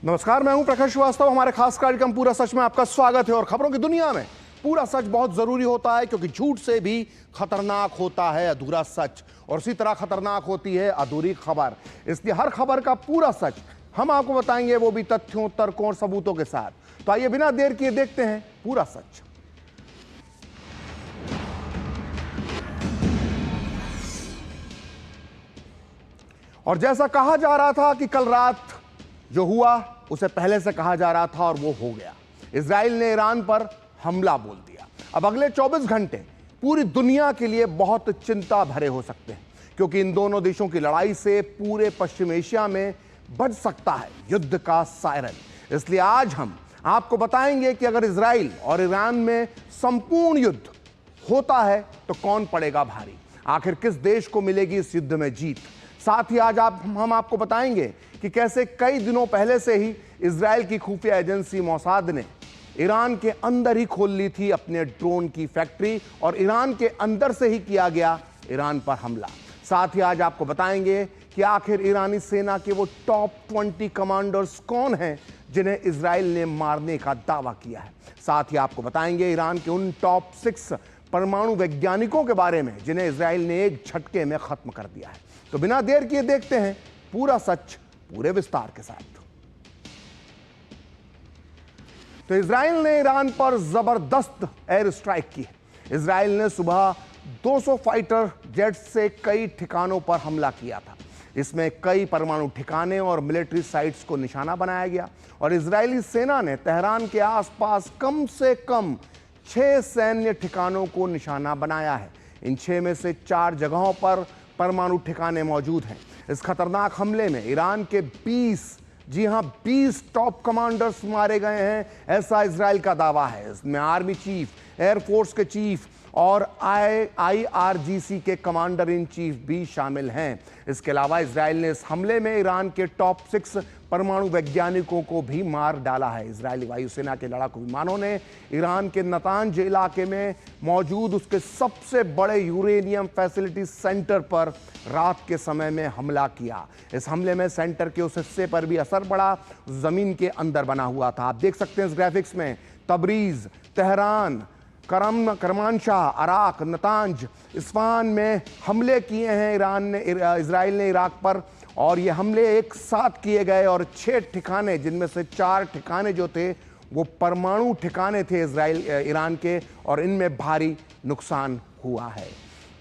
नमस्कार, मैं हूं प्रखर श्रीवास्तव। हमारे खास कार्यक्रम पूरा सच में आपका स्वागत है। और खबरों की दुनिया में पूरा सच बहुत जरूरी होता है, क्योंकि झूठ से भी खतरनाक होता है अधूरा सच, और उसी तरह खतरनाक होती है अधूरी खबर। इसलिए हर खबर का पूरा सच हम आपको बताएंगे, वो भी तथ्यों, तर्कों और सबूतों के साथ। तो आइए बिना देर किए देखते हैं पूरा सच। और जैसा कहा जा रहा था कि कल रात जो हुआ उसे पहले से कहा जा रहा था, और वो हो गया। इजराइल ने ईरान पर हमला बोल दिया। अब अगले 24 घंटे पूरी दुनिया के लिए बहुत चिंता भरे हो सकते हैं, क्योंकि इन दोनों देशों की लड़ाई से पूरे पश्चिम एशिया में बज सकता है युद्ध का सायरन। इसलिए आज हम आपको बताएंगे कि अगर इजराइल और ईरान में संपूर्ण युद्ध होता है तो कौन पड़ेगा भारी, आखिर किस देश को मिलेगी इस युद्ध में जीत। साथ ही आज हम आपको बताएंगे कि कैसे कई दिनों पहले से ही इजराइल की खुफिया एजेंसी मोसाद ने ईरान के अंदर ही खोल ली थी अपने ड्रोन की फैक्ट्री, और ईरान के अंदर से ही किया गया ईरान पर हमला। साथ ही आज आपको बताएंगे कि आखिर ईरानी सेना के वो टॉप 20 कमांडर्स कौन हैं जिन्हें इजराइल ने मारने का दावा किया है। साथ ही आपको बताएंगे ईरान के उन टॉप 6 परमाणु वैज्ञानिकों के बारे में जिन्हें इजराइल ने एक झटके में खत्म कर दिया है। तो बिना देर किए देखते हैं पूरा सच पूरे विस्तार के साथ। तो इजराइल ने ईरान पर जबरदस्त एयर स्ट्राइक की है। इजराइल ने सुबह 200 फाइटर जेट से कई ठिकानों पर हमला किया था। इसमें कई परमाणु ठिकाने और मिलिट्री साइट्स को निशाना बनाया गया, और इजरायली सेना ने तेहरान के आसपास कम से कम 6 सैन्य ठिकानों को निशाना बनाया है। इन 6 में से 4 जगहों पर परमाणु ठिकाने मौजूद हैं। इस खतरनाक हमले में ईरान के 20 टॉप कमांडर्स मारे गए हैं, ऐसा इजराइल का दावा है। इसमें आर्मी चीफ, एयरफोर्स के चीफ और IRGC के कमांडर इन चीफ भी शामिल हैं। इसके अलावा इजराइल ने इस हमले में ईरान के टॉप 6 परमाणु वैज्ञानिकों को भी मार डाला है। इजरायली वायुसेना के लड़ाकू विमानों ने ईरान के नतांज इलाके में मौजूद उसके सबसे बड़े यूरेनियम फैसिलिटी सेंटर पर रात के समय में हमला किया। इस हमले में सेंटर के उस हिस्से पर भी असर पड़ा जमीन के अंदर बना हुआ था। आप देख सकते हैं इस ग्राफिक्स में Tabriz, Tehran, Kermanshah, अराक, Natanz, Isfahan में हमले किए हैं इजराइल ने इराक पर। और ये हमले एक साथ किए गए, और 6 ठिकाने, जिनमें से 4 ठिकाने जो थे वो परमाणु ठिकाने थे ईरान के, और इनमें भारी नुकसान हुआ है।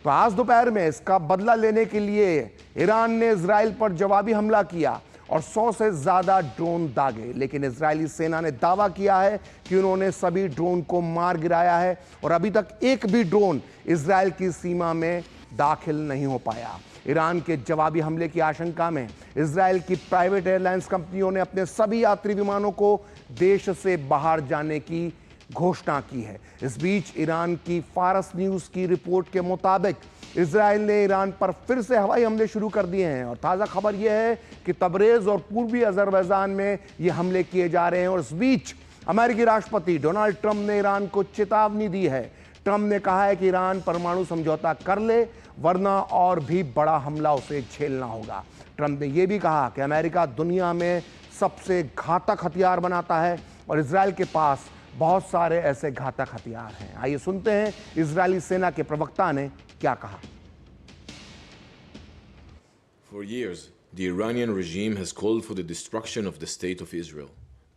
तो आज दोपहर में इसका बदला लेने के लिए ईरान ने इजराइल पर जवाबी हमला किया और 100 से ज्यादा ड्रोन दागे, लेकिन इजरायली सेना ने दावा किया है कि उन्होंने सभी ड्रोन को मार गिराया है, और अभी तक एक भी ड्रोन इजराइल की सीमा में दाखिल नहीं हो पाया। ईरान के जवाबी हमले की आशंका में इजराइल की प्राइवेट एयरलाइंस कंपनियों ने अपने सभी यात्री विमानों को देश से बाहर जाने की घोषणा की है। इस बीच ईरान की फारस न्यूज की रिपोर्ट के मुताबिक इजराइल ने ईरान पर फिर से हवाई हमले शुरू कर दिए हैं, और ताज़ा खबर यह है कि तबरेज और पूर्वी अजरबैजान में ये हमले किए जा रहे हैं। और इस बीच अमेरिकी राष्ट्रपति डोनाल्ड ट्रंप ने ईरान को चेतावनी दी है। ट्रंप ने कहा है कि ईरान परमाणु समझौता कर ले, वरना और भी बड़ा हमला उसे झेलना होगा। ट्रंप ने यह भी कहा कि अमेरिका दुनिया में सबसे घातक हथियार बनाता है, और इजराइल के पास बहुत सारे ऐसे घातक हथियार हैं। आइए सुनते हैं इजरायली सेना के प्रवक्ता ने क्या कहा। For years, the Iranian regime has called for the destruction of the state of Israel,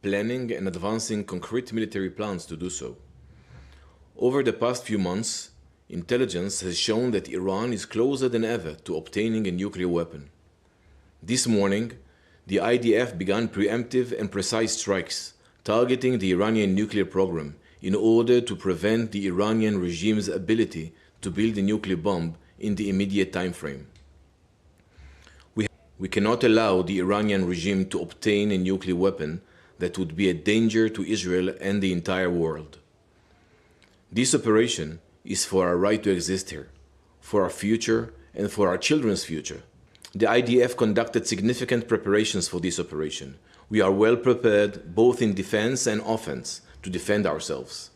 planning and advancing concrete military plans to do so. Over the past few months, intelligence has shown that Iran is closer than ever to obtaining a nuclear weapon. This morning, the IDF began preemptive and precise strikes targeting the Iranian nuclear program in order to prevent the Iranian regime's ability to build a nuclear bomb in the immediate time frame. We cannot allow the Iranian regime to obtain a nuclear weapon that would be a danger to Israel and the entire world. This operation is for our right to exist here, for our future and for our children's future. The IDF conducted significant preparations for this operation. We are well prepared both in defense and offense to defend ourselves.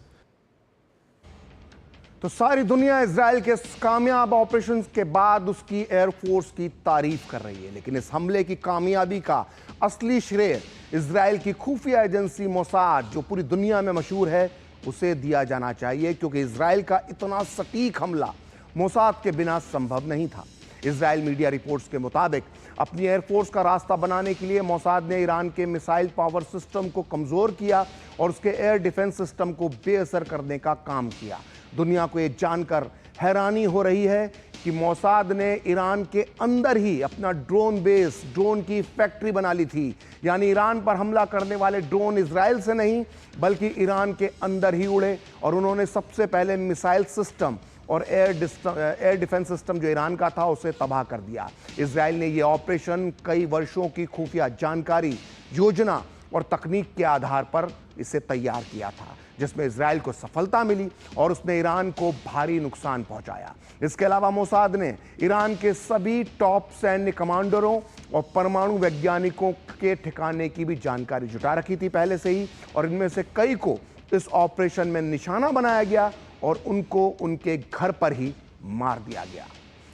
तो सारी दुनिया Israel के कामयाब operations के बाद उसकी air force की तारीफ कर रही है, लेकिन इस हमले की कामयाबी का असली श्रेय इजराइल की खुफिया एजेंसी मोसाद, जो पूरी दुनिया में मशहूर है, उसे दिया जाना चाहिए, क्योंकि इजराइल का इतना सटीक हमला मोसाद के बिना संभव नहीं था। इजराइल मीडिया रिपोर्ट्स के मुताबिक अपनी एयरफोर्स का रास्ता बनाने के लिए मोसाद ने ईरान के मिसाइल पावर सिस्टम को कमजोर किया और उसके एयर डिफेंस सिस्टम को बेअसर करने का काम किया। दुनिया को यह जानकर हैरानी हो रही है कि मोसाद ने ईरान के अंदर ही अपना ड्रोन बेस, ड्रोन की फैक्ट्री बना ली थी। यानी ईरान पर हमला करने वाले ड्रोन इजराइल से नहीं बल्कि ईरान के अंदर ही उड़े और उन्होंने सबसे पहले मिसाइल सिस्टम और एयर डिफेंस सिस्टम जो ईरान का था उसे तबाह कर दिया। इजराइल ने यह ऑपरेशन कई वर्षों की खुफिया जानकारी, योजना और तकनीक के आधार पर इसे तैयार किया था, जिसमें इजराइल को सफलता मिली और उसने ईरान को भारी नुकसान पहुंचाया। इसके अलावा मोसाद ने ईरान के सभी टॉप सैन्य कमांडरों और परमाणु वैज्ञानिकों के ठिकाने की भी जानकारी जुटा रखी थी पहले से ही, और इनमें से कई को इस ऑपरेशन में निशाना बनाया गया और उनको उनके घर पर ही मार दिया गया।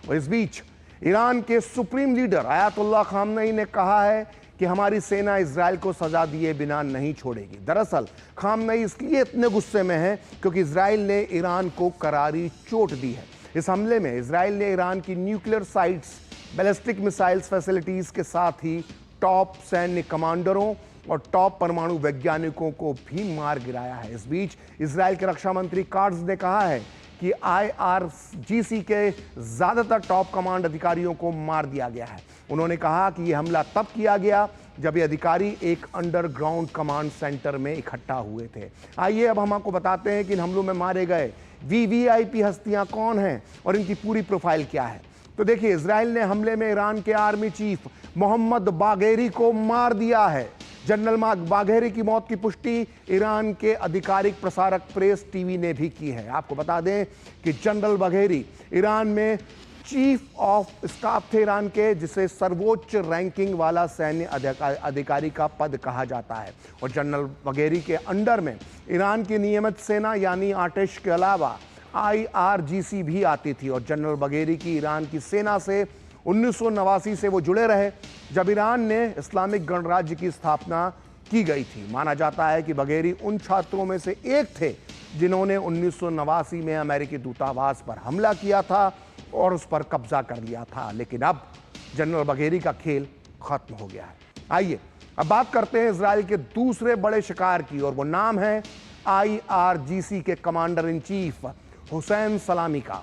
और इस बीच ईरान के सुप्रीम लीडर आयतुल्लाह खामनेई ने कहा है कि हमारी सेना इजराइल को सजा दिए बिना नहीं छोड़ेगी। दरअसल खामनेई इसलिए इतने गुस्से में है क्योंकि इजराइल ने ईरान को करारी चोट दी है। इस हमले में इजराइल ने ईरान की nuclear sites, ballistic missiles facilities के साथ ही टॉप सैन्य कमांडरों और टॉप परमाणु वैज्ञानिकों को भी मार गिराया है। इस बीच इजराइल के रक्षा मंत्री काट्ज ने कहा है कि IRGC के ज्यादातर टॉप कमांड अधिकारियों को मार दिया गया है। उन्होंने कहा कि यह हमला तब किया गया जब ये अधिकारी एक अंडरग्राउंड कमांड सेंटर में इकट्ठा हुए थे। आइए अब हम आपको बताते हैं कि इन हमलों में मारे गए VVIP हस्तियां कौन हैं और इनकी पूरी प्रोफाइल क्या है। तो देखिए, इजराइल ने हमले में ईरान के आर्मी चीफ मोहम्मद बागेरी को मार दिया है। जनरल बाघेरी की मौत की पुष्टि ईरान के आधिकारिक प्रसारक प्रेस टीवी ने भी की है। आपको बता दें कि जनरल बाघेरी ईरान में चीफ ऑफ स्टाफ थे ईरान के, जिसे सर्वोच्च रैंकिंग वाला सैन्य अधिकारी का पद कहा जाता है। और जनरल बाघेरी के अंडर में ईरान की नियमित सेना यानी आर्टिश के अलावा IRGC भी आती थी। और जनरल बाघेरी की ईरान की सेना से 1989 से वो जुड़े रहे, जब ईरान ने इस्लामिक गणराज्य की स्थापना की गई थी। माना जाता है कि बाघेरी उन छात्रों में से एक थे जिन्होंने 1989 में अमेरिकी दूतावास पर हमला किया था और उस पर कब्जा कर लिया था। लेकिन अब जनरल बाघेरी का खेल खत्म हो गया है। आइए अब बात करते हैं इजराइल के दूसरे बड़े शिकार की, और वो नाम है IRGC के कमांडर इन चीफ हुसैन सलामी का,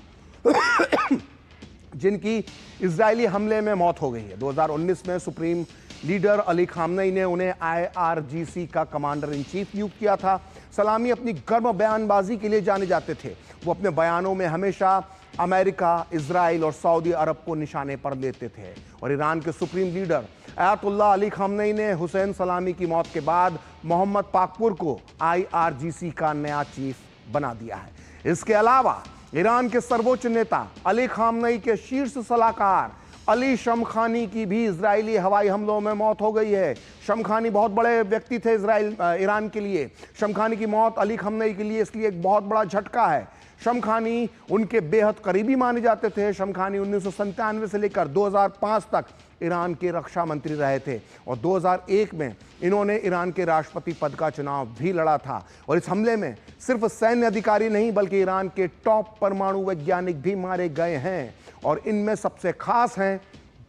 जिनकी इजरायली हमले में मौत हो गई है। 2019 में सुप्रीम लीडर अली खामनेई ने उन्हें IRGC का कमांडर इन चीफ नियुक्त किया था। सलामी अपनी गर्म बयानबाजी के लिए जाने जाते थे। वो अपने बयानों में हमेशा अमेरिका, इजराइल और सऊदी अरब को निशाने पर लेते थे। और ईरान के supreme leader Ayatollah Ali Khamenei ने हुसैन सलामी की मौत के बाद मोहम्मद पाकपुर को IRGC का नया चीफ बना दिया है। इसके अलावा ईरान के सर्वोच्च नेता अली खामनेई के शीर्ष सलाहकार अली शमखानी की भी इजरायली हवाई हमलों में मौत हो गई है। शमखानी बहुत बड़े व्यक्ति थे ईरान के लिए। शमखानी की मौत अली खामनेई के लिए इसलिए एक बहुत बड़ा झटका है। शमखानी उनके बेहद करीबी माने जाते थे। शमखानी 1997 से लेकर 2005 तक ईरान के रक्षा मंत्री रहे थे और 2001 में इन्होंने ईरान के राष्ट्रपति पद का चुनाव भी लड़ा था। और इस हमले में सिर्फ सैन्य अधिकारी नहीं बल्कि ईरान के टॉप परमाणु वैज्ञानिक भी मारे गए हैं। और इनमें सबसे खास हैं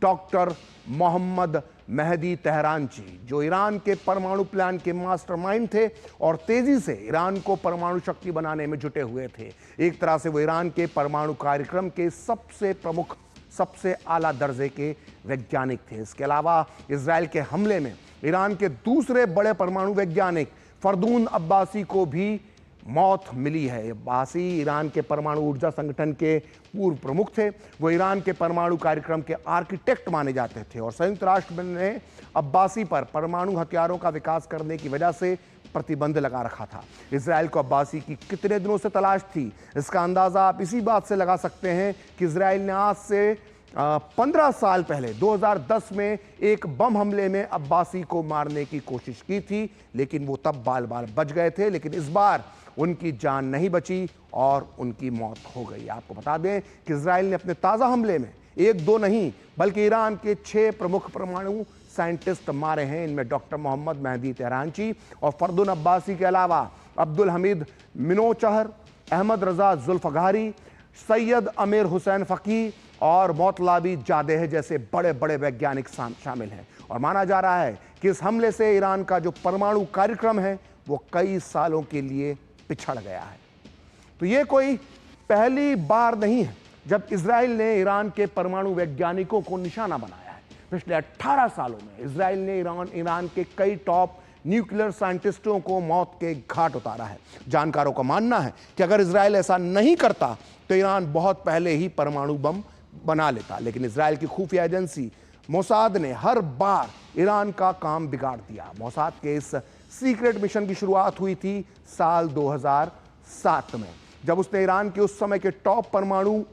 डॉक्टर मोहम्मद मेहदी तेहरानची, जो ईरान के परमाणु प्लान के मास्टरमाइंड थे और तेजी से ईरान को परमाणु शक्ति बनाने में जुटे हुए थे। एक तरह से वो ईरान के परमाणु कार्यक्रम के सबसे प्रमुख, सबसे आला दर्जे के वैज्ञानिक थे। इसके अलावा इजराइल के हमले में ईरान के दूसरे बड़े परमाणु वैज्ञानिक फरदून अब्बासी को भी मौत मिली है। अब्बासी ईरान के परमाणु ऊर्जा संगठन के पूर्व प्रमुख थे। वो ईरान के परमाणु कार्यक्रम के आर्किटेक्ट माने जाते थे और संयुक्त राष्ट्र ने अब्बासी पर परमाणु हथियारों का विकास करने की वजह से प्रतिबंध लगा रखा था। इजराइल को अब्बासी की कितने दिनों से तलाश थी, इसका अंदाजा आप इसी बात से लगा सकते हैं कि इजराइल ने आज से 15 साल पहले 2010 में एक बम हमले में अब्बासी को मारने की कोशिश की थी, लेकिन वो तब बाल बाल बच गए थे। लेकिन इस बार उनकी जान नहीं बची और उनकी मौत हो गई। आपको बता दें कि इजराइल ने अपने ताज़ा हमले में एक दो नहीं बल्कि ईरान के 6 प्रमुख परमाणु साइंटिस्ट मारे हैं। इनमें डॉक्टर मोहम्मद मेहदी तेहरानची और फरदुन अब्बासी के अलावा अब्दुल हमीद मिनोचहर, अहमद रजा जुल्फघारी, सैयद अमीर हुसैन फ़की और मोतलाबी जादेह जैसे बड़े बड़े वैज्ञानिक शामिल हैं। और माना जा रहा है कि इस हमले से ईरान का जो परमाणु कार्यक्रम है वो कई सालों के लिए पिछड़ गया है। तो ये कोई पहली बार नहीं है जब इजराइल ने ईरान के परमाणु वैज्ञानिकों को निशाना बनाया है। पिछले 18 सालों में इजराइल ने ईरान के कई टॉप न्यूक्लियर साइंटिस्टों को मौत के घाट उतारा है। जानकारों का मानना है कि अगर इजराइल ऐसा नहीं करता तो ईरान बहुत पहले ही परमाणु बम बना लेता, लेकिन इजराइल की खुफिया एजेंसी मोसाद ने हर बार ईरान का काम बिगाड़ दिया। मोसाद के इस सीक्रेट मिशन की शुरुआत हुई थी साल 2007 में, जब उसने ईरान के उस समय के टॉप परमाणु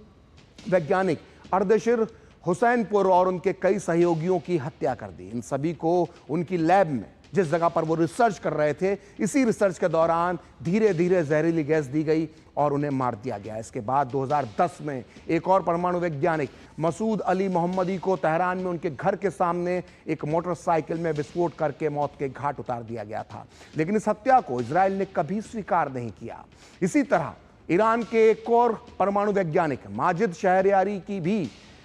वैज्ञानिक अर्देशिर हुसैनपुर और उनके कई सहयोगियों की हत्या कर दी। इन सभी को उनकी लैब में जिस जगह पर वो रिसर्च कर रहे थे, इसी रिसर्च के दौरान धीरे धीरे जहरीली गैस दी गई और उन्हें मार दिया गया। इसके बाद 2010 में एक और परमाणु वैज्ञानिक मसूद अली मोहम्मदी को तेहरान में उनके घर के सामने एक मोटरसाइकिल में विस्फोट करके मौत के घाट उतार दिया गया था, लेकिन इस हत्या को इजराइल ने कभी स्वीकार नहीं किया। इसी तरह ईरान के एक और परमाणु वैज्ञानिक माजिद शहरयारी की भी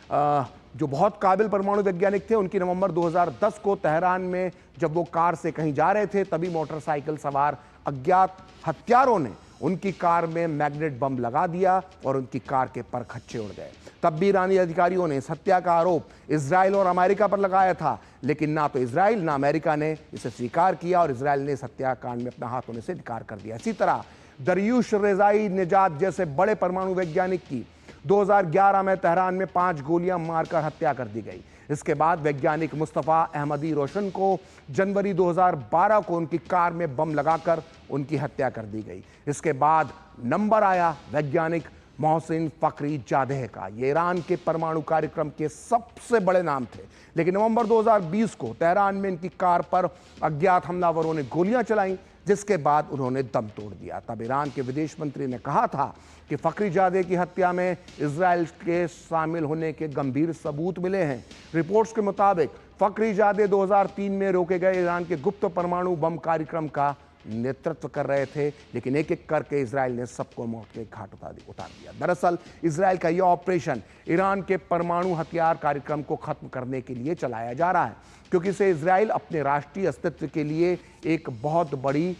जो बहुत काबिल परमाणु वैज्ञानिक थे, उनकी नवंबर 2010 को तेहरान में जब वो कार से कहीं जा रहे थे तभी मोटरसाइकिल सवार अज्ञात हत्यारों ने उनकी कार में मैग्नेट बम लगा दिया और उनकी कार के परखच्चे उड़ गए। तब भी ईरानी अधिकारियों ने इस हत्या का आरोप इजराइल और अमेरिका पर लगाया था, लेकिन ना तो इजराइल ना अमेरिका ने इसे स्वीकार किया और इजराइल ने इस हत्याकांड में अपना हाथ होने से इनकार कर दिया। इसी तरह दरियुश रेजाई निजात जैसे बड़े परमाणु वैज्ञानिक की 2011 में तेहरान में 5 गोलियां मारकर हत्या कर दी गई। इसके बाद वैज्ञानिक मुस्तफ़ा अहमदी रोशन को जनवरी 2012 को उनकी कार में बम लगाकर उनकी हत्या कर दी गई। इसके बाद नंबर आया वैज्ञानिक मोहसिन फ़खरी जादेह का। ये ईरान के परमाणु कार्यक्रम के सबसे बड़े नाम थे, लेकिन नवंबर 2020 को तेहरान में इनकी कार पर अज्ञात हमलावरों ने गोलियां चलाईं, जिसके बाद उन्होंने दम तोड़ दिया। तब ईरान के विदेश मंत्री ने कहा था कि फ़खरी जादेह की हत्या में इजराइल के शामिल होने के गंभीर सबूत मिले हैं। रिपोर्ट्स के मुताबिक फ़खरी जादेह 2003 में रोके गए ईरान के गुप्त परमाणु बम कार्यक्रम का नेतृत्व कर रहे थे, लेकिन एक एक करके इजराइल ने सबको मौत के घाट उतार दिया। दरअसल इजराइल का यह ऑपरेशन ईरान के परमाणु हथियार कार्यक्रम को खत्म करने के लिए चलाया जा रहा है, क्योंकि इसे इजराइल अपने राष्ट्रीय अस्तित्व के लिए एक बहुत बड़ी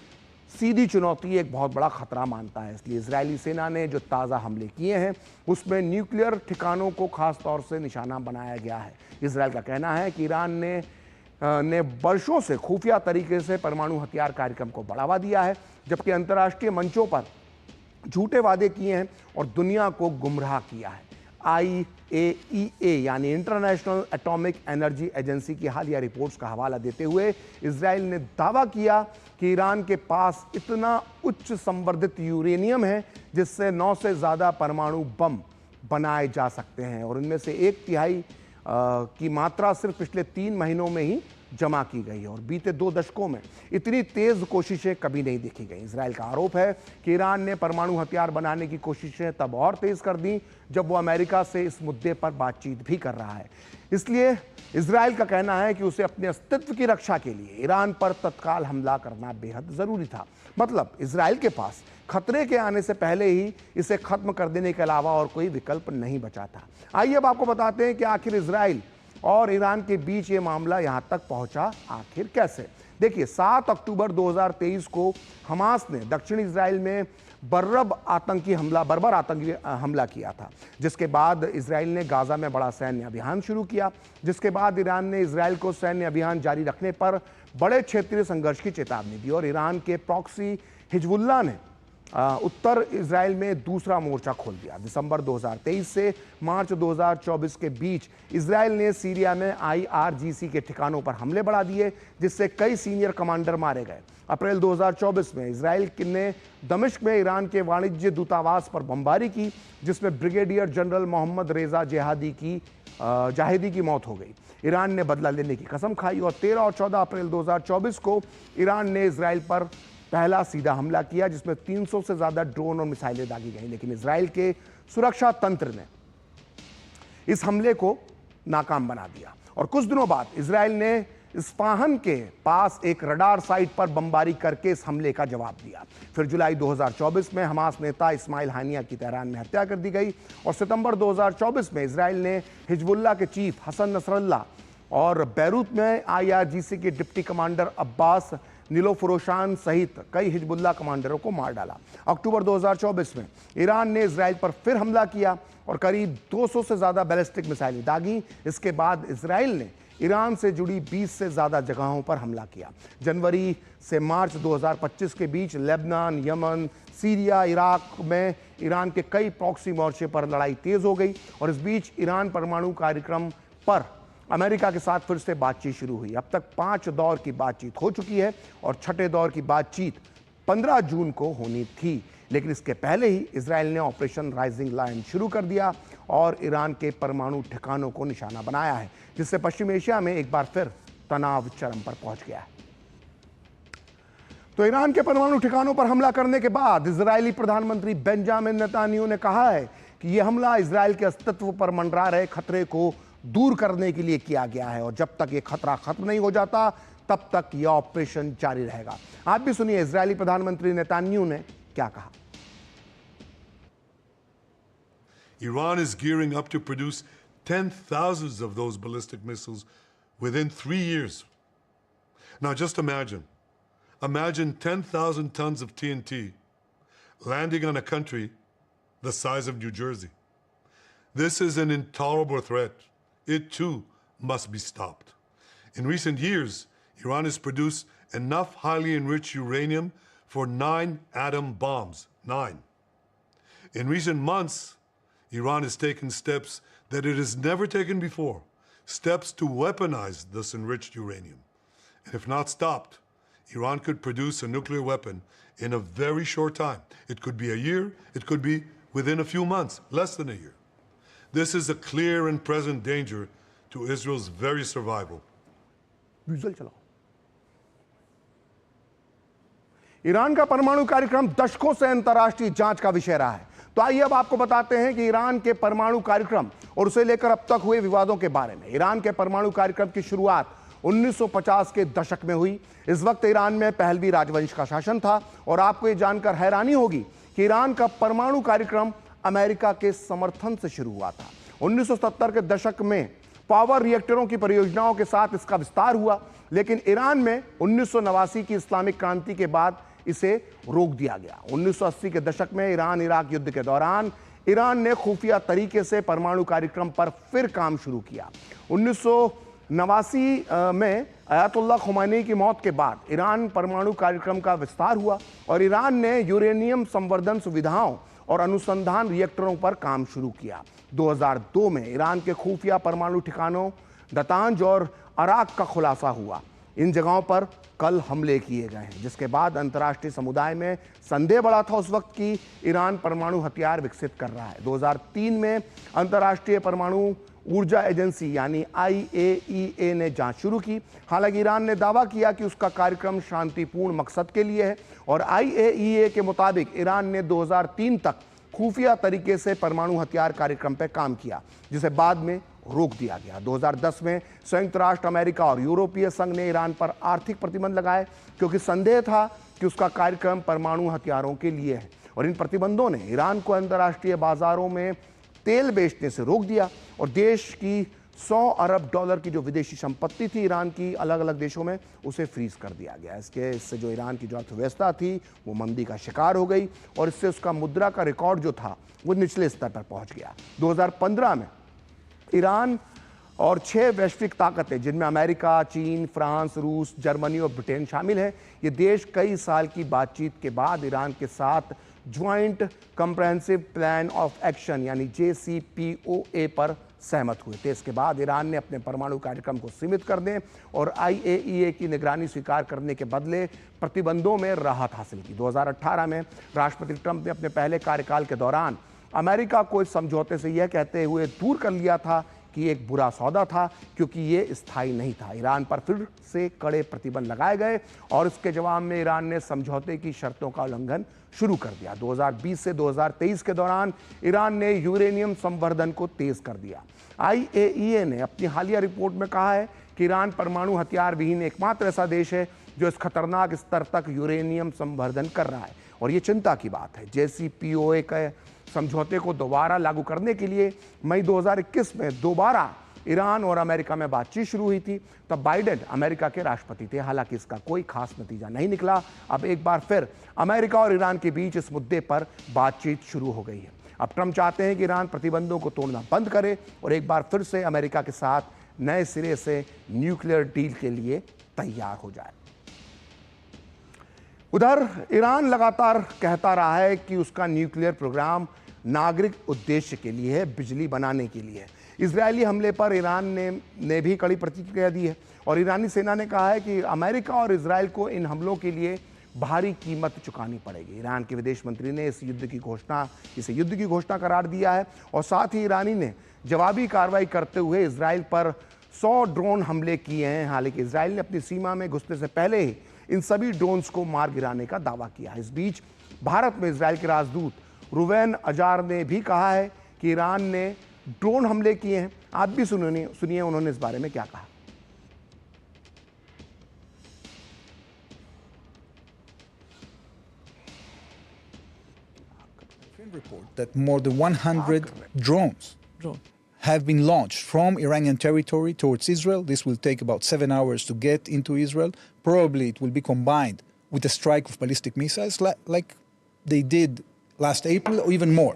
सीधी चुनौती, एक बहुत बड़ा खतरा मानता है। इसलिए इजरायली सेना ने जो ताज़ा हमले किए हैं उसमें न्यूक्लियर ठिकानों को खास तौर से निशाना बनाया गया है। इजराइल का कहना है कि ईरान ने वर्षों से खुफिया तरीके से परमाणु हथियार कार्यक्रम को बढ़ावा दिया है, जबकि अंतर्राष्ट्रीय मंचों पर झूठे वादे किए हैं और दुनिया को गुमराह किया है। IAEA यानी इंटरनेशनल एटॉमिक एनर्जी एजेंसी की हालिया रिपोर्ट्स का हवाला देते हुए इजराइल ने दावा किया कि ईरान के पास इतना उच्च संवर्धित यूरेनियम है जिससे 9 से ज़्यादा परमाणु बम बनाए जा सकते हैं, और इनमें से 1/3 की मात्रा सिर्फ पिछले 3 महीनों में ही जमा की गई है। और बीते 2 दशकों में इतनी तेज कोशिशें कभी नहीं देखी गई। इजराइल का आरोप है कि ईरान ने परमाणु हथियार बनाने की कोशिशें तब और तेज कर दी जब वो अमेरिका से इस मुद्दे पर बातचीत भी कर रहा है। इसलिए इजराइल का कहना है कि उसे अपने अस्तित्व की रक्षा के लिए ईरान पर तत्काल हमला करना बेहद ज़रूरी था। मतलब इजराइल के पास खतरे के आने से पहले ही इसे खत्म कर देने के अलावा और कोई विकल्प नहीं बचा था। आइए अब आपको बताते हैं कि आखिर इजराइल और ईरान के बीच ये मामला यहाँ तक पहुँचा आखिर कैसे। देखिए, 7 अक्टूबर 2023 को हमास ने दक्षिणी इजराइल में बर्बर आतंकी हमला किया था, जिसके बाद इजराइल ने गाजा में बड़ा सैन्य अभियान शुरू किया। जिसके बाद ईरान ने इजराइल को सैन्य अभियान जारी रखने पर बड़े क्षेत्रीय संघर्ष की चेतावनी दी और ईरान के प्रॉक्सी हिजबुल्लाह ने उत्तर इजराइल में दूसरा मोर्चा खोल दिया। दिसंबर 2023 से मार्च 2024 के बीच इजराइल ने सीरिया में IRGC के ठिकानों पर हमले बढ़ा दिए, जिससे कई सीनियर कमांडर मारे गए। अप्रैल 2024 में इजराइल ने दमिश्क में ईरान के वाणिज्य दूतावास पर बमबारी की, जिसमें ब्रिगेडियर जनरल मोहम्मद रेजा जाहिदी की मौत हो गई। ईरान ने बदला लेने की कसम खाई और 13 और 14 अप्रैल 2024 को ईरान ने इजराइल पर पहला सीधा हमला किया जिसमें 300 से ज्यादा ड्रोन और मिसाइलें दागी गई, लेकिन इजराइल के सुरक्षा तंत्र ने इस हमले को नाकाम बना दिया। और कुछ दिनों बाद इजराइल ने इस्फहान के पास एक रडार साइट पर बमबारी करके इस हमले का जवाब दिया। फिर जुलाई 2024 में हमास नेता इस्माइल हानिया की तेहरान में हत्या कर दी गई और सितंबर 2024 में इजराइल ने हिजबुल्लाह के चीफ हसन नसरल्ला और बैरूत में IRGC के डिप्टी कमांडर अब्बास नीलोफरोशान सहित कई हिजबुल्लाह कमांडरों को मार डाला। अक्टूबर 2024 में ईरान ने इजराइल पर फिर हमला किया और करीब 200 से ज्यादा बैलिस्टिक मिसाइलें दागी। इसके बाद इजराइल ने ईरान से जुड़ी 20 से ज्यादा जगहों पर हमला किया। जनवरी से मार्च 2025 के बीच लेबनान, यमन, सीरिया, इराक में ईरान के कई प्रॉक्सी मोर्चे पर लड़ाई तेज हो गई और इस बीच ईरान परमाणु कार्यक्रम पर अमेरिका के साथ फिर से बातचीत शुरू हुई। अब तक 5 दौर की बातचीत हो चुकी है और छठे दौर की बातचीत 15 जून को होनी थी, लेकिन इसके पहले ही इजराइल ने ऑपरेशन राइजिंग लायन शुरू कर दिया और ईरान के परमाणु ठिकानों को निशाना बनाया है, जिससे पश्चिम एशिया में एक बार फिर तनाव चरम पर पहुंच गया है। तो ईरान के परमाणु ठिकानों पर हमला करने के बाद इजरायली प्रधानमंत्री बेंजामिन नेतान्याहू ने कहा है कि यह हमला इजराइल के अस्तित्व पर मंडरा रहे खतरे को दूर करने के लिए किया गया है और जब तक यह खतरा खत्म नहीं हो जाता तब तक यह ऑपरेशन जारी रहेगा। आप भी सुनिए इजरायली प्रधानमंत्री नेतान्याहू ने क्या कहा। Iran is gearing up to produce 10,000 of those ballistic missiles within 3 years. Now just imagine 10,000 tons of TNT landing on a country the size of New Jersey. This is an intolerable threat. It too must be stopped. In recent years, Iran has produced enough highly enriched uranium for 9 atom bombs. 9. In recent months, Iran has taken steps that it has never taken before, steps to weaponize this enriched uranium. And if not stopped, Iran could produce a nuclear weapon in a very short time. It could be a year, it could be within a few months, less than a year. This is a clear and present danger to Israel's very survival. Visual चलाओ। Iran का परमाणु कार्यक्रम दशकों से अंतर्राष्ट्रीय जांच का विषय रहा है। तो आइए अब आपको बताते हैं कि ईरान के परमाणु कार्यक्रम और उसे लेकर अब तक हुए विवादों के बारे में। ईरान के परमाणु कार्यक्रम की शुरुआत 1950 के दशक में हुई। इस वक्त ईरान में पहलवी राजवंश का शासन था और आपको यह जानकर हैरानी होगी कि ईरान का परमाणु कार्यक्रम अमेरिका के समर्थन से शुरू हुआ था। 1970 के दशक में पावर रिएक्टरों की परियोजनाओं के साथ इसका विस्तार हुआ, लेकिन ईरान में 1989 की इस्लामिक क्रांति के बाद इसे रोक दिया गया। 1980 के दशक में ईरान इराक युद्ध के दौरान ईरान ने खुफिया तरीके से परमाणु कार्यक्रम पर फिर काम शुरू किया। 1989 में अयातुल्लाह खुमैनी की मौत के बाद ईरान परमाणु कार्यक्रम का विस्तार हुआ और ईरान ने यूरेनियम संवर्धन सुविधाओं और अनुसंधान रिएक्टरों पर काम शुरू किया। 2002 में ईरान के खुफिया परमाणु ठिकानों दतांज और अराक का खुलासा हुआ। इन जगहों पर कल हमले किए गए हैं, जिसके बाद अंतर्राष्ट्रीय समुदाय में संदेह बढ़ा था उस वक्त की ईरान परमाणु हथियार विकसित कर रहा है। 2003 में अंतर्राष्ट्रीय परमाणु ऊर्जा एजेंसी यानी IAEA ने जांच शुरू की। हालांकि ईरान ने दावा किया कि उसका कार्यक्रम शांतिपूर्ण मकसद के लिए है और IAEA के मुताबिक ईरान ने 2003 तक खुफिया तरीके से परमाणु हथियार कार्यक्रम पर काम किया, जिसे बाद में रोक दिया गया। 2010 में संयुक्त राष्ट्र अमेरिका और यूरोपीय संघ ने ईरान पर आर्थिक प्रतिबंध लगाए क्योंकि संदेह था कि उसका कार्यक्रम परमाणु हथियारों के लिए है और इन प्रतिबंधों ने ईरान को अंतर्राष्ट्रीय बाजारों में तेल बेचने से रोक दिया और देश की 100 अरब डॉलर की जो विदेशी संपत्ति थी ईरान की अलग अलग देशों में, उसे फ्रीज कर दिया गया। इससे जो ईरान की जो अर्थव्यवस्था थी वो मंदी का शिकार हो गई और इससे उसका मुद्रा का रिकॉर्ड जो था वो निचले स्तर पर पहुंच गया। 2015 में ईरान और 6 वैश्विक ताकतें जिनमें अमेरिका, चीन, फ्रांस, रूस, जर्मनी और ब्रिटेन शामिल हैं, ये देश कई साल की बातचीत के बाद ईरान के साथ joint comprehensive plan of action यानी JCPOA पर सहमत हुए थे। इसके बाद ईरान ने अपने परमाणु कार्यक्रम को सीमित करने और IAEA की निगरानी स्वीकार करने के बदले प्रतिबंधों में राहत हासिल की। 2018 में राष्ट्रपति ट्रंप ने अपने पहले कार्यकाल के दौरान अमेरिका को इस समझौते से यह कहते हुए दूर कर लिया था कि एक बुरा सौदा था, क्योंकि ये स्थायी नहीं था। ईरान पर फिर से कड़े प्रतिबंध लगाए गए और इसके जवाब में ईरान ने समझौते की शर्तों का उल्लंघन शुरू कर दिया। 2020 से 2023 के दौरान ईरान ने यूरेनियम संवर्धन को तेज कर दिया। IAEA ने अपनी हालिया रिपोर्ट में कहा है कि ईरान परमाणु हथियार विहीन एकमात्र ऐसा देश है जो इस खतरनाक स्तर तक यूरेनियम संवर्धन कर रहा है, और ये चिंता की बात है। JCPOA के समझौते को दोबारा लागू करने के लिए मई 2021 में दोबारा ईरान और अमेरिका में बातचीत शुरू हुई थी। तब बाइडेन अमेरिका के राष्ट्रपति थे। हालांकि इसका कोई खास नतीजा नहीं निकला। अब एक बार फिर अमेरिका और ईरान के बीच इस मुद्दे पर बातचीत शुरू हो गई है। अब ट्रंप चाहते हैं कि ईरान प्रतिबंधों को तोड़ना बंद करे और एक बार फिर से अमेरिका के साथ नए सिरे से न्यूक्लियर डील के लिए तैयार हो जाए। उधर ईरान लगातार कहता रहा है कि उसका न्यूक्लियर प्रोग्राम नागरिक उद्देश्य के लिए है, बिजली बनाने के लिए। इजरायली हमले पर ईरान ने भी कड़ी प्रतिक्रिया दी है और ईरानी सेना ने कहा है कि अमेरिका और इजरायल को इन हमलों के लिए भारी कीमत चुकानी पड़ेगी। ईरान के विदेश मंत्री ने इसे युद्ध की घोषणा करार दिया है और साथ ही ईरानी ने जवाबी कार्रवाई करते हुए इजरायल पर 100 ड्रोन हमले किए हैं। हालांकि इजरायल ने अपनी सीमा में घुसने से पहले ही इन सभी ड्रोन्स को मार गिराने का दावा किया है। इस बीच भारत में इजरायल के राजदूत रुवेन अजार ने भी कहा है कि ईरान ने ड्रोन हमले किए हैं। आप भी सुनिए उन्होंने इस बारे में क्या कहा। Report that more than 100 drones have been launched from Iranian territory towards Israel. This will take about 7 hours to get into Israel. Probably it will be combined with a strike of ballistic missiles like they did last April or even more.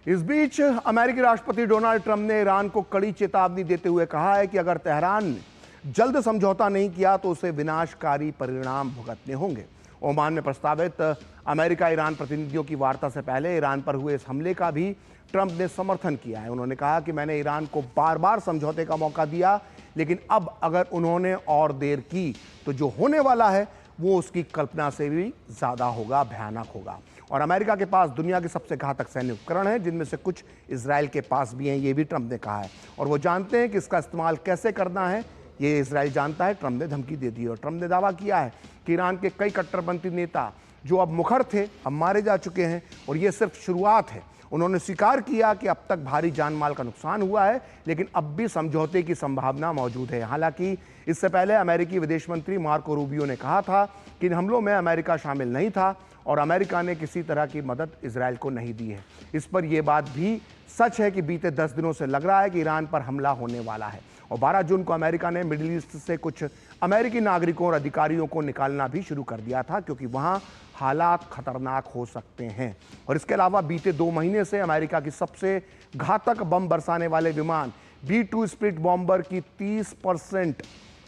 इस बीच अमेरिकी राष्ट्रपति Donald Trump ने Iran को कड़ी चेतावनी देते हुए कहा है कि अगर तेहरान ने जल्द समझौता नहीं किया तो उसे विनाशकारी परिणाम भुगतने होंगे। ओमान में प्रस्तावित अमेरिका ईरान प्रतिनिधियों की वार्ता से पहले ईरान पर हुए इस हमले का भी ट्रंप ने समर्थन किया है। उन्होंने कहा कि मैंने ईरान को बार बार समझौते का मौका दिया, लेकिन अब अगर उन्होंने और देर की तो जो होने वाला है वो उसकी कल्पना से भी ज़्यादा होगा, भयानक होगा। और अमेरिका के पास दुनिया के सबसे घातक सैन्य उपकरण हैं, जिनमें से कुछ इजराइल के पास भी हैं, ये भी ट्रंप ने कहा है। और वो जानते हैं कि इसका इस्तेमाल कैसे करना है, ये इजराइल जानता है। ट्रंप ने धमकी दे दी और ट्रंप ने दावा किया है कि ईरान के कई कट्टरपंथी नेता जो अब मुखर थे अब मारे जा चुके हैं और ये सिर्फ शुरुआत है। उन्होंने स्वीकार किया कि अब तक भारी जान माल का नुकसान हुआ है, लेकिन अब भी समझौते की संभावना मौजूद है। हालांकि इससे पहले अमेरिकी विदेश मंत्री मार्को रूबियो ने कहा था कि इन हमलों में अमेरिका शामिल नहीं था और अमेरिका ने किसी तरह की मदद इजराइल को नहीं दी है। इस पर यह बात भी सच है कि बीते 10 दिनों से लग रहा है कि ईरान पर हमला होने वाला है। और 12 जून को अमेरिका ने मिडिल ईस्ट से कुछ अमेरिकी नागरिकों और अधिकारियों को निकालना भी शुरू कर दिया था, क्योंकि वहां हालात खतरनाक हो सकते हैं। और इसके अलावा बीते 2 महीने से अमेरिका की सबसे घातक बम बरसाने वाले विमान B-2 स्प्लिट बॉम्बर की 30%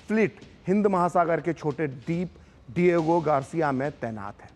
फ्लीट हिंद महासागर के छोटे द्वीप डिएगो गार्सिया में तैनात है।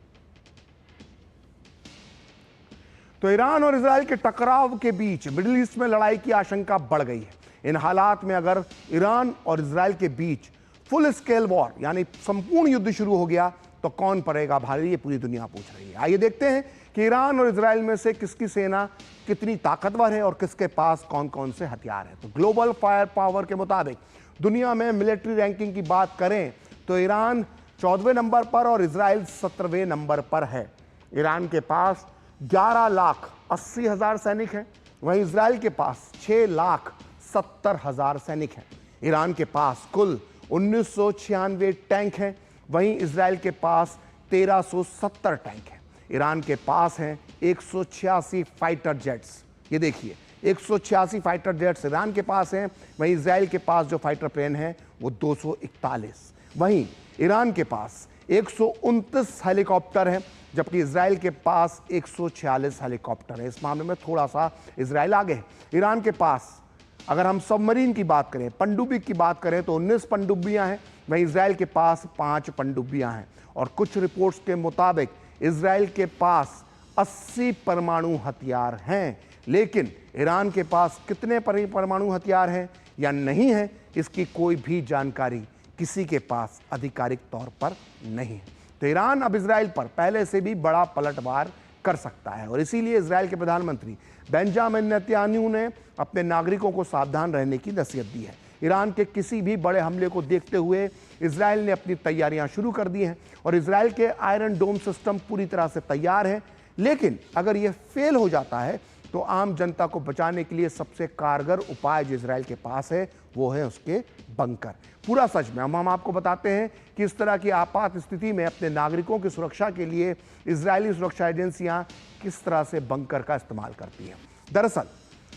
तो ईरान और इजराइल के टकराव के बीच मिडिल ईस्ट में लड़ाई की आशंका बढ़ गई है। इन हालात में अगर ईरान और इजराइल के बीच फुल स्केल वॉर यानी संपूर्ण युद्ध शुरू हो गया तो कौन पड़ेगा भारी, ये पूरी दुनिया पूछ रही है। आइए देखते हैं कि ईरान और इजराइल में से किसकी सेना कितनी ताकतवर है और किसके पास कौन कौन से हथियार हैं। तो ग्लोबल फायर पावर के मुताबिक दुनिया में मिलिट्री रैंकिंग की बात करें तो ईरान 14वें नंबर पर और इजराइल 17वें नंबर पर है। ईरान के पास 11,80,000 सैनिक हैं, वहीं इजराइल के पास 6,70,000 सैनिक हैं। ईरान के पास कुल 1996 टैंक हैं, वहीं इजराइल के पास 1370 टैंक हैं। ईरान के पास हैं 186 फाइटर जेट्स। ये देखिए 186 फाइटर जेट्स ईरान के पास हैं, वहीं इजराइल के पास जो फाइटर प्लेन हैं वो 241। वहीं ईरान के पास 129 हेलीकॉप्टर हैं, जबकि इजराइल के पास 146 हेलीकॉप्टर है। इस मामले में थोड़ा सा इजराइल आगे है। ईरान के पास अगर हम सबमरीन की बात करें, पनडुब्बी की बात करें तो 19 पनडुब्बियां हैं, वहीं इजराइल के पास 5 पनडुब्बियां हैं। और कुछ रिपोर्ट्स के मुताबिक इजराइल के पास 80 परमाणु हथियार हैं, लेकिन ईरान के पास कितने परमाणु हथियार हैं या नहीं है, इसकी कोई भी जानकारी किसी के पास आधिकारिक तौर पर नहीं है। तो ईरान अब इजराइल पर पहले से भी बड़ा पलटवार कर सकता है। और इसीलिए इजराइल के प्रधानमंत्री बेंजामिन नेतन्याहू ने अपने नागरिकों को सावधान रहने की नसीहत दी है। ईरान के किसी भी बड़े हमले को देखते हुए इजराइल ने अपनी तैयारियां शुरू कर दी हैं और इजराइल के आयरन डोम सिस्टम पूरी तरह से तैयार है। लेकिन अगर यह फेल हो जाता है तो आम जनता को बचाने के लिए सबसे कारगर उपाय जो इजराइल के पास है वो है उसके बंकर। पूरा सच में हम आपको बताते हैं कि इस तरह की आपात स्थिति में अपने नागरिकों की सुरक्षा के लिए इजरायली सुरक्षा एजेंसियां किस तरह से बंकर का इस्तेमाल करती हैं। दरअसल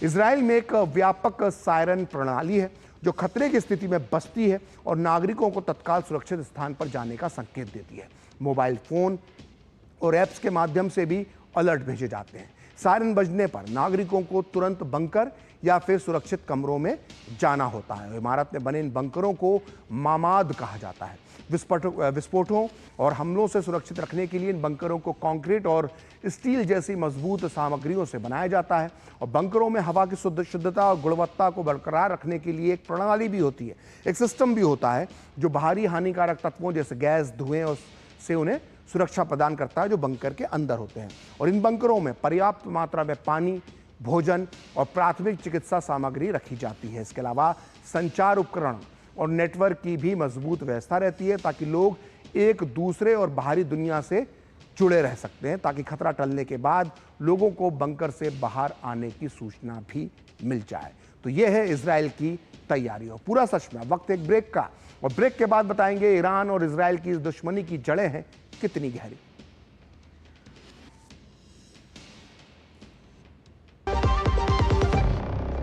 इजराइल में एक व्यापक सायरन प्रणाली है जो खतरे की स्थिति में बजती है और नागरिकों को तत्काल सुरक्षित स्थान पर जाने का संकेत देती है। मोबाइल फोन और ऐप्स के माध्यम से भी अलर्ट भेजे जाते हैं। सायरन बजने पर नागरिकों को तुरंत बंकर या फिर सुरक्षित कमरों में जाना होता है। इमारत में बने इन बंकरों को मामाद कहा जाता है। विस्फोटों और हमलों से सुरक्षित रखने के लिए इन बंकरों को कंक्रीट और स्टील जैसी मजबूत सामग्रियों से बनाया जाता है और बंकरों में हवा की शुद्धता और गुणवत्ता को बरकरार रखने के लिए एक प्रणाली भी होती है, एक सिस्टम भी होता है जो बाहरी हानिकारक तत्वों जैसे गैस, धुएं और से उन्हें सुरक्षा प्रदान करता है जो बंकर के अंदर होते हैं। और इन बंकरों में पर्याप्त मात्रा में पानी, भोजन और प्राथमिक चिकित्सा सामग्री रखी जाती है। इसके अलावा संचार उपकरण और नेटवर्क की भी मजबूत व्यवस्था रहती है ताकि लोग एक दूसरे और बाहरी दुनिया से जुड़े रह सकते हैं, ताकि खतरा टलने के बाद लोगों को बंकर से बाहर आने की सूचना भी मिल जाए। तो यह है इजराइल की तैयारी। और पूरा सच में वक्त एक ब्रेक का, और ब्रेक के बाद बताएंगे ईरान और इजराइल की इस दुश्मनी की जड़ें हैं कितनी गहरी।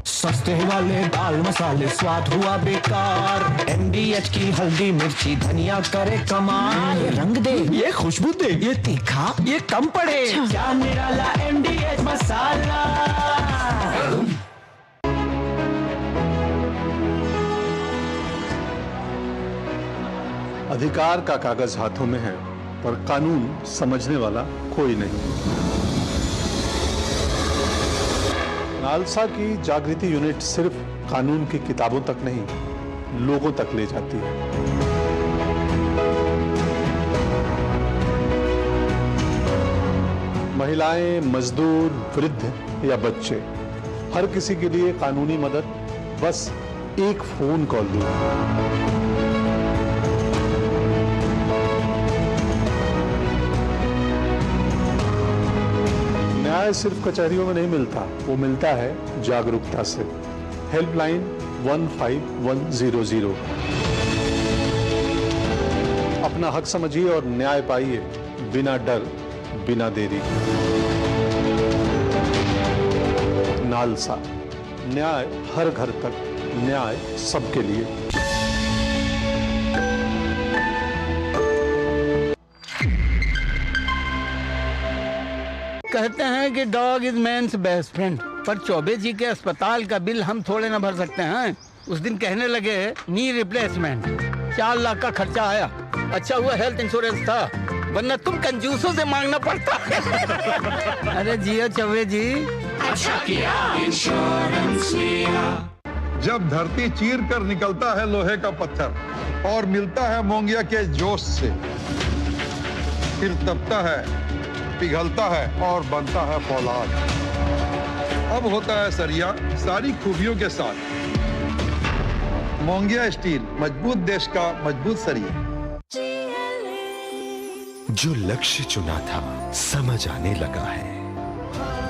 सस्ते वाले दाल मसाले स्वाद हुआ बेकार। MDH की हल्दी मिर्ची धनिया करे कमाल। ये रंग दे, ये खुशबू दे, ये तीखा, ये कम पड़े। क्या निराला MDH मसाला। अधिकार का कागज हाथों में है पर कानून समझने वाला कोई नहीं। नालसा की जागृति यूनिट सिर्फ कानून की किताबों तक नहीं, लोगों तक ले जाती है। महिलाएं, मजदूर, वृद्ध या बच्चे, हर किसी के लिए कानूनी मदद बस एक फोन कॉल दूर। न्याय सिर्फ कचहरियों में नहीं मिलता, वो मिलता है जागरूकता से। हेल्पलाइन 15100। अपना हक समझिए और न्याय पाइए बिना डर, बिना देरी। नालसा, न्याय हर घर तक, न्याय सबके लिए। कहते हैं कि dog is man's best friend, पर चौबे जी के अस्पताल का बिल हम थोड़े ना भर सकते हैं। उस दिन कहने लगे नी रिप्लेसमेंट, 4 लाख का खर्चा आया। अच्छा हुआ हेल्थ इंश्योरेंस था, वरना तुम कंजूसों से मांगना पड़ता। अरे जियो चौबे जी, अच्छा किया इंश्योरेंस लिया। जब धरती चीर कर निकलता है लोहे का पत्थर और मिलता है मोंगिया के जोश से, फिर तपता है, पिघलता है और बनता है फौलाद। अब होता है सरिया सारी खूबियों के साथ। मोंगिया स्टील, मजबूत देश का मजबूत सरिया। जो लक्ष्य चुना था समझ आने लगा है।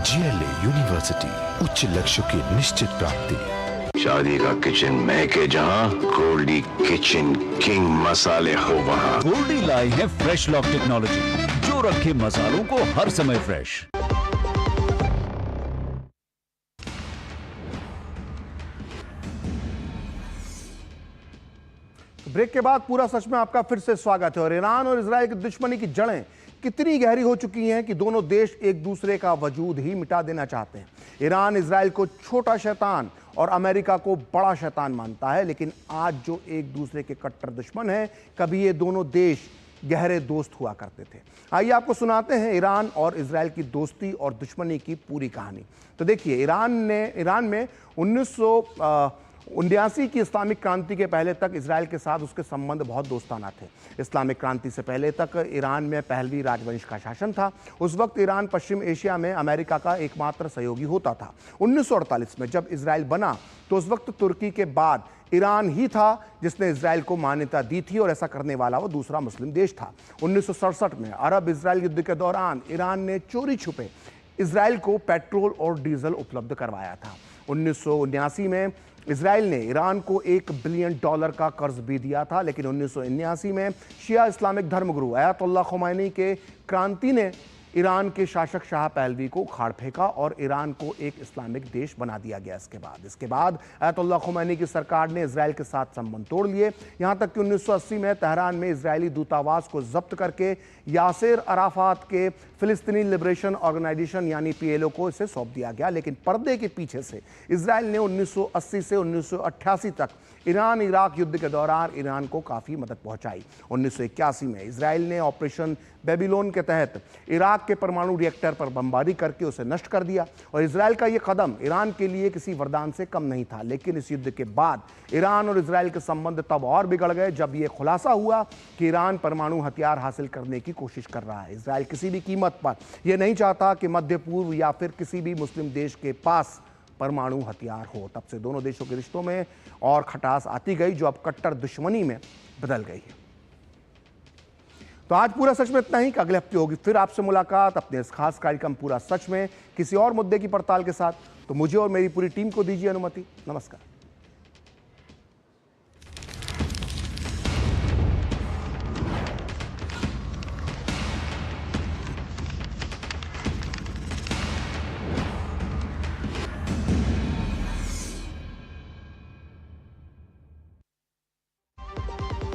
GLA यूनिवर्सिटी, उच्च लक्ष्य की निश्चित प्राप्ति। शादी का किचन महके जहां, गोल्डी किचन किंग मसाले हो वहां। गोल्डी लाई है फ्रेश लॉक टेक्नोलॉजी जो रखे मसालों को हर समय फ्रेश। ब्रेक के बाद पूरा सच में आपका फिर से स्वागत है। और ईरान और इजराइल की दुश्मनी की जड़ें कितनी गहरी हो चुकी हैं कि दोनों देश एक दूसरे का वजूद ही मिटा देना चाहते हैं। ईरान इजराइल को छोटा शैतान और अमेरिका को बड़ा शैतान मानता है, लेकिन आज जो एक दूसरे के कट्टर दुश्मन हैं, कभी ये दोनों देश गहरे दोस्त हुआ करते थे। आइए आपको सुनाते हैं ईरान और इजराइल की दोस्ती और दुश्मनी की पूरी कहानी। तो देखिए, ईरान में 79 की इस्लामिक क्रांति के पहले तक इजराइल के साथ उसके संबंध बहुत दोस्ताना थे। इस्लामिक क्रांति से पहले तक ईरान में पहलवी राजवंश का शासन था। उस वक्त ईरान पश्चिम एशिया में अमेरिका का एकमात्र सहयोगी होता था। 1948 में जब इजराइल बना तो उस वक्त तुर्की के बाद ईरान ही था जिसने इजराइल को मान्यता दी थी और ऐसा करने वाला वो दूसरा मुस्लिम देश था। 1967 में अरब इजराइल युद्ध के दौरान ईरान ने चोरी छुपे इजराइल को पेट्रोल और डीजल उपलब्ध करवाया था। 1979 में इजराइल ने ईरान को $1 बिलियन का कर्ज भी दिया था, लेकिन 1979 में शिया इस्लामिक धर्मगुरु अयतुल्लाह खुमैनी के क्रांति ने ईरान के शासक शाह पहलवी को उखाड़ फेंका और ईरान को एक इस्लामिक देश बना दिया गया। इसके बाद अयतुल्लाह खुमैनी की सरकार ने इजराइल के साथ संबंध तोड़ लिए, यहां तक कि 1980 में तेहरान में इजरायली दूतावास को जब्त करके यासिर अराफात के फिलिस्तीनी लिबरेशन ऑर्गेनाइजेशन यानी PLO को इसे सौंप दिया गया। लेकिन पर्दे के पीछे से इजराइल ने 1980 से 1988 तक ईरान इराक युद्ध के दौरान ईरान को काफ़ी मदद पहुंचाई। 1981 में इजराइल ने ऑपरेशन बेबीलोन के तहत इराक के परमाणु रिएक्टर पर बमबारी करके उसे नष्ट कर दिया और इजराइल का यह कदम ईरान के लिए किसी वरदान से कम नहीं था। लेकिन इस युद्ध के बाद ईरान और इजराइल के संबंध तब और बिगड़ गए जब यह खुलासा हुआ कि ईरान परमाणु हथियार हासिल करने की कोशिश कर रहा है। इजराइल किसी भी कीमत पर यह नहीं चाहता कि मध्य पूर्व या फिर किसी भी मुस्लिम देश के पास परमाणु हथियार हो। तब से दोनों देशों के रिश्तों में और खटास आती गई जो अब कट्टर दुश्मनी में बदल गई है। तो आज पूरा सच में इतना ही। अगले हफ्ते होगी फिर आपसे मुलाकात अपने इस खास कार्यक्रम पूरा सच में किसी और मुद्दे की पड़ताल के साथ। तो मुझे और मेरी पूरी टीम को दीजिए अनुमति। नमस्कार।